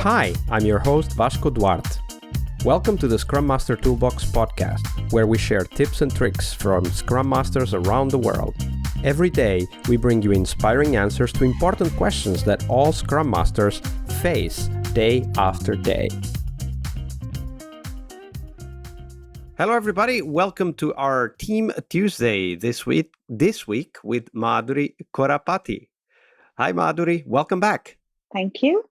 Hi, I'm your host Vasco Duarte. Welcome to the Scrum Master Toolbox podcast, where we share tips and tricks from Scrum Masters around the world. Every day, we bring you inspiring answers to important questions that all Scrum Masters face day after day. Hello, everybody. Welcome to our Team Tuesday this week with Madhuri Korapati. Hi, Madhuri. Welcome back. Thank you.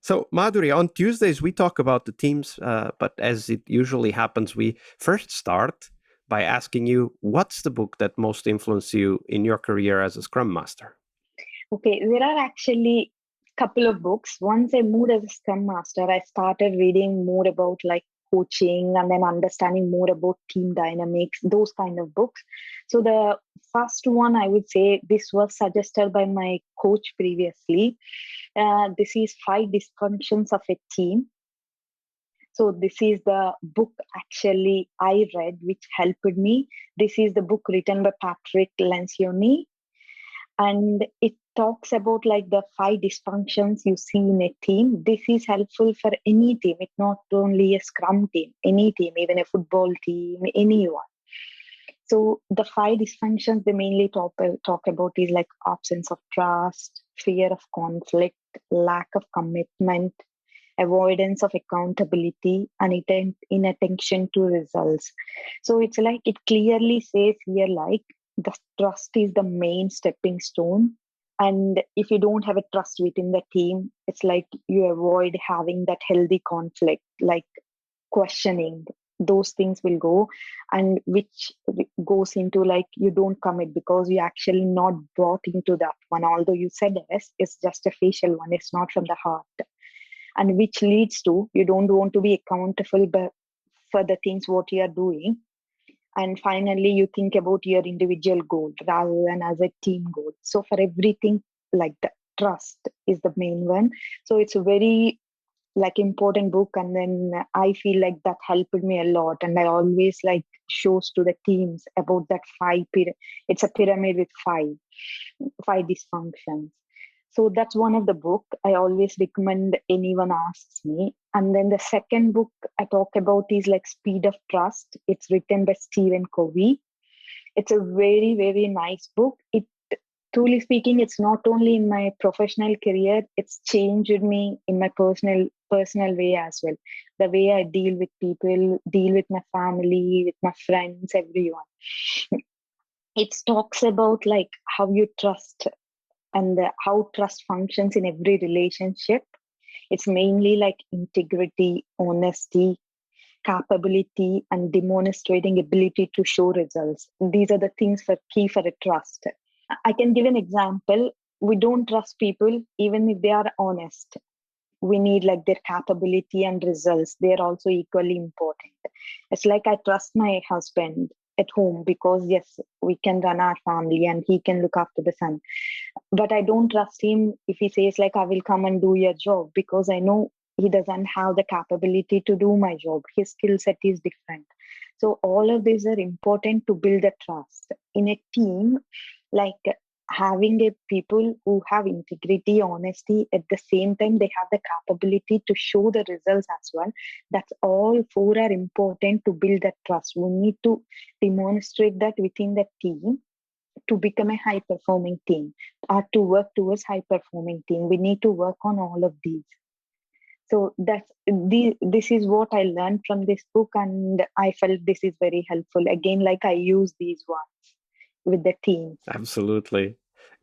So, Madhuri, on Tuesdays, we talk about the teams, but as it usually happens, we first start by asking you, what's the book that most influenced you in your career as a Scrum Master? Okay, there are actually a couple of books. Once I moved as a Scrum Master, I started reading more about coaching and then understanding more about team dynamics, those kind of books. So the first one, I would say, this was suggested by my coach previously. This is Five Dysfunctions of a Team. So this is the book actually I read, which helped me. This is the book written by Patrick Lencioni. And it talks about the five dysfunctions you see in a team. This is helpful for any team. It's not only a Scrum team, any team, even a football team, anyone. So the five dysfunctions they mainly talk about is absence of trust, fear of conflict, lack of commitment, avoidance of accountability, and inattention to results. So it's it clearly says here the trust is the main stepping stone. And if you don't have a trust within the team, it's you avoid having that healthy conflict, questioning. Those things will go, and which goes into you don't commit because you actually not brought into that one. Although you said yes, it's just a facial one. It's not from the heart. And which leads to you don't want to be accountable for the things what you are doing. And finally, you think about your individual goal rather than as a team goal. So for everything, the trust is the main one. So it's a very important book. And then I feel that helped me a lot. And I always shows to the teams about that it's a pyramid with five dysfunctions. So that's one of the book I always recommend anyone asks me. And then the second book I talk about is Speed of Trust. It's written by Stephen Covey. It's a very, very nice book. It truly speaking, it's not only in my professional career, it's changed me in my personal way as well. The way I deal with people, deal with my family, with my friends, everyone. It talks about how you trust and how trust functions in every relationship. It's mainly integrity, honesty, capability, and demonstrating ability to show results. These are the things key for a trust. I can give an example. We don't trust people even if they are honest. We need their capability and results. They're also equally important. It's I trust my husband at home because yes, we can run our family and he can look after the son. But I don't trust him if he says I will come and do your job, because I know he doesn't have the capability to do my job. His skill set is different. So all of these are important to build a trust in a team. Having a people who have integrity, honesty, at the same time they have the capability to show the results as well. That's all four are important to build that trust. We need to demonstrate that within the team to become a high performing team or to work towards high performing team. We need to work on all of these. So this is what I learned from this book, and I felt this is very helpful. Again, I use these ones with the team. Absolutely.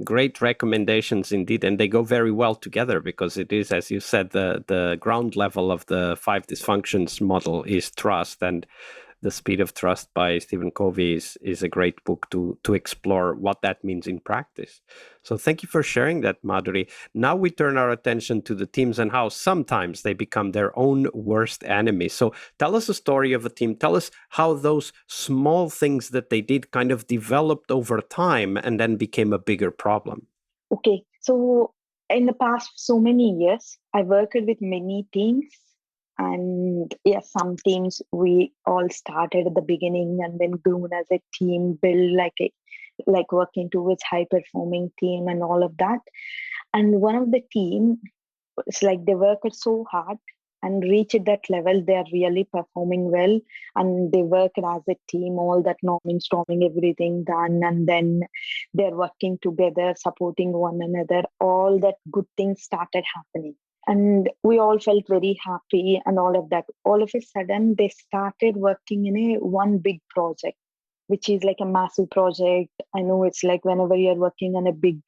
Great recommendations indeed. And they go very well together because it is, as you said, the ground level of the five dysfunctions model is trust. And The Speed of Trust by Stephen Covey is a great book to explore what that means in practice. So thank you for sharing that, Madhuri. Now we turn our attention to the teams and how sometimes they become their own worst enemy. So tell us a story of a team. Tell us how those small things that they did kind of developed over time and then became a bigger problem. Okay, so in the past so many years, I worked with many teams. And yes, some teams we all started at the beginning and then grown as a team, build working towards high performing team and all of that. And one of the team it's like they worked so hard and reached that level. They are really performing well, and they worked as a team. All that storming, everything done, and then they're working together, supporting one another. All that good things started happening, and we all felt very happy and all of that. All of a sudden they started working in a one big project, which is like a massive project. I know it's like whenever you're working on a big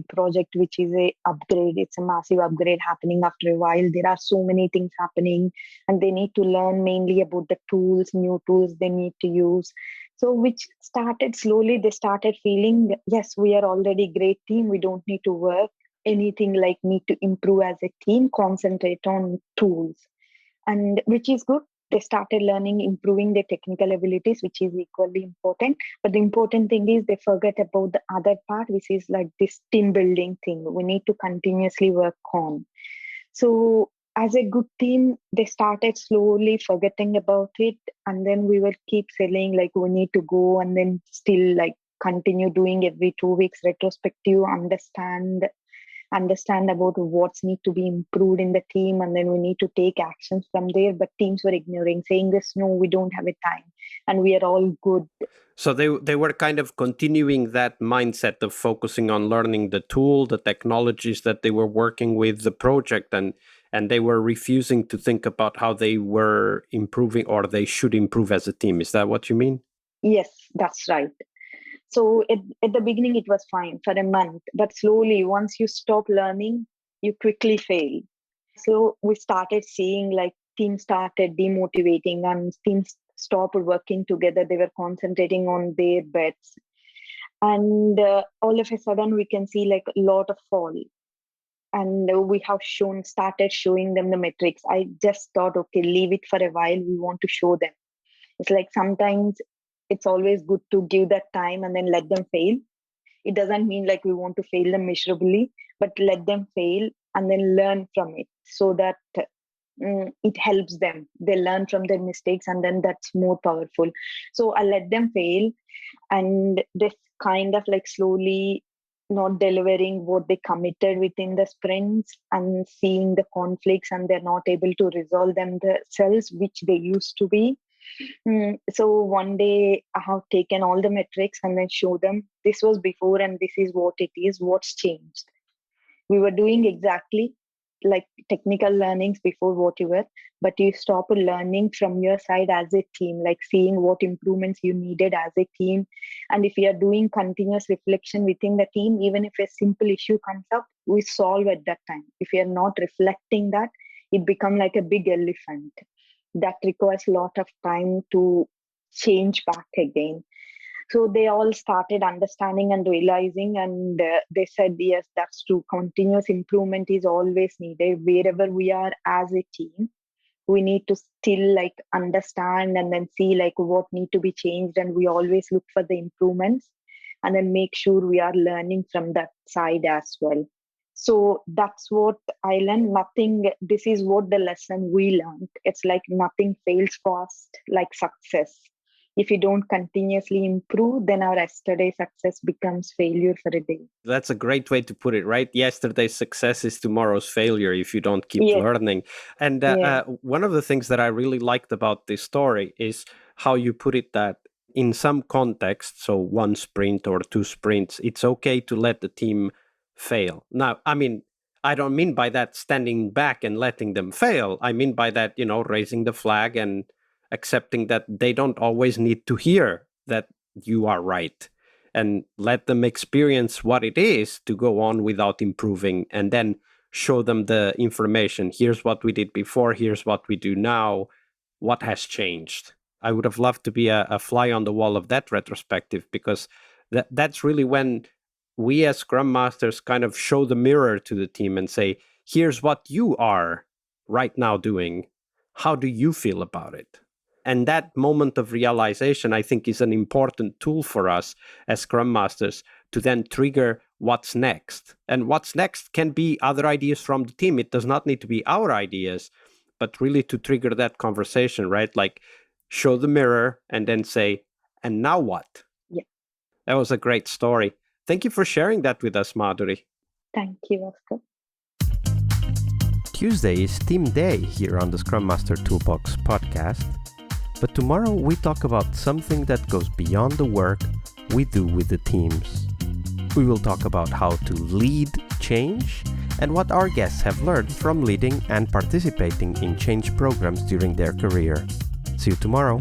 project, which is a upgrade, it's a massive upgrade happening. After a while, there are so many things happening, and they need to learn mainly about the tools, new tools they need to use. So which started slowly, they started feeling, yes, we are already great team, we don't need to work anything, like need to improve as a team, concentrate on tools. And which is good. They started learning, improving their technical abilities, which is equally important. But the important thing is they forget about the other part, which is like this team building thing we need to continuously work on. So as a good team, they started slowly forgetting about it, and then we will keep saying like we need to go, and then still like continue doing every 2 weeks retrospective, understand about what's need to be improved in the team, and then we need to take actions from there. But teams were ignoring, saying this, no, we don't have a time and we are all good. So they were kind of continuing that mindset of focusing on learning the tool, the technologies that they were working with, the project, and they were refusing to think about how they were improving or they should improve as a team. Is that what you mean? Yes, that's right. So at the beginning, it was fine for a month, but slowly, once you stop learning, you quickly fail. So we started seeing like teams started demotivating and teams stopped working together. They were concentrating on their bets. And all of a sudden, we can see like a lot of fall. And we have started showing them the metrics. I just thought, okay, leave it for a while. We want to show them. It's like sometimes it's always good to give that time and then let them fail. It doesn't mean like we want to fail them miserably, but let them fail and then learn from it, so that it helps them. They learn from their mistakes, and then that's more powerful. So I let them fail, and this kind of like slowly not delivering what they committed within the sprints, and seeing the conflicts, and they're not able to resolve them themselves, which they used to be. So one day I have taken all the metrics and then show them, this was before and this is what it is, what's changed. We were doing exactly like technical learnings before what you were, but you stopped learning from your side as a team, like seeing what improvements you needed as a team. And if you are doing continuous reflection within the team, even if a simple issue comes up, we solve at that time. If you are not reflecting that, it become like a big elephant that requires a lot of time to change back again. So they all started understanding and realizing, and they said, yes, that's true. Continuous improvement is always needed wherever we are as a team. We need to still like understand and then see like what need to be changed, and we always look for the improvements and then make sure we are learning from that side as well. So that's what I learned. This is what the lesson we learned. It's like nothing fails fast like success. If you don't continuously improve, then our yesterday success becomes failure for a day. That's a great way to put it, right? Yesterday's success is tomorrow's failure if you don't keep Yes. learning. And one of the things that I really liked about this story is how you put it, that in some contexts, so one sprint or two sprints, it's okay to let the team fail. Now, I mean, I don't mean by that standing back and letting them fail. I mean by that, raising the flag and accepting that they don't always need to hear that you are right, and let them experience what it is to go on without improving, and then show them the information. Here's what we did before, here's what we do now, what has changed. I would have loved to be a fly on the wall of that retrospective, because that's really when we as Scrum Masters kind of show the mirror to the team and say, here's what you are right now doing. How do you feel about it? And that moment of realization, I think, is an important tool for us as Scrum Masters to then trigger what's next. And what's next can be other ideas from the team. It does not need to be our ideas, but really to trigger that conversation, right? Like show the mirror and then say, and now what? Yeah. That was a great story. Thank you for sharing that with us, Madhuri. Thank you, Oscar. Tuesday is Team Day here on the Scrum Master Toolbox podcast, but tomorrow we talk about something that goes beyond the work we do with the teams. We will talk about how to lead change and what our guests have learned from leading and participating in change programs during their career. See you tomorrow.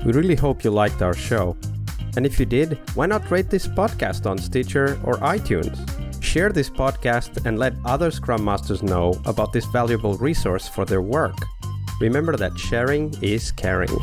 We really hope you liked our show. And if you did, why not rate this podcast on Stitcher or iTunes? Share this podcast and let other Scrum Masters know about this valuable resource for their work. Remember that sharing is caring.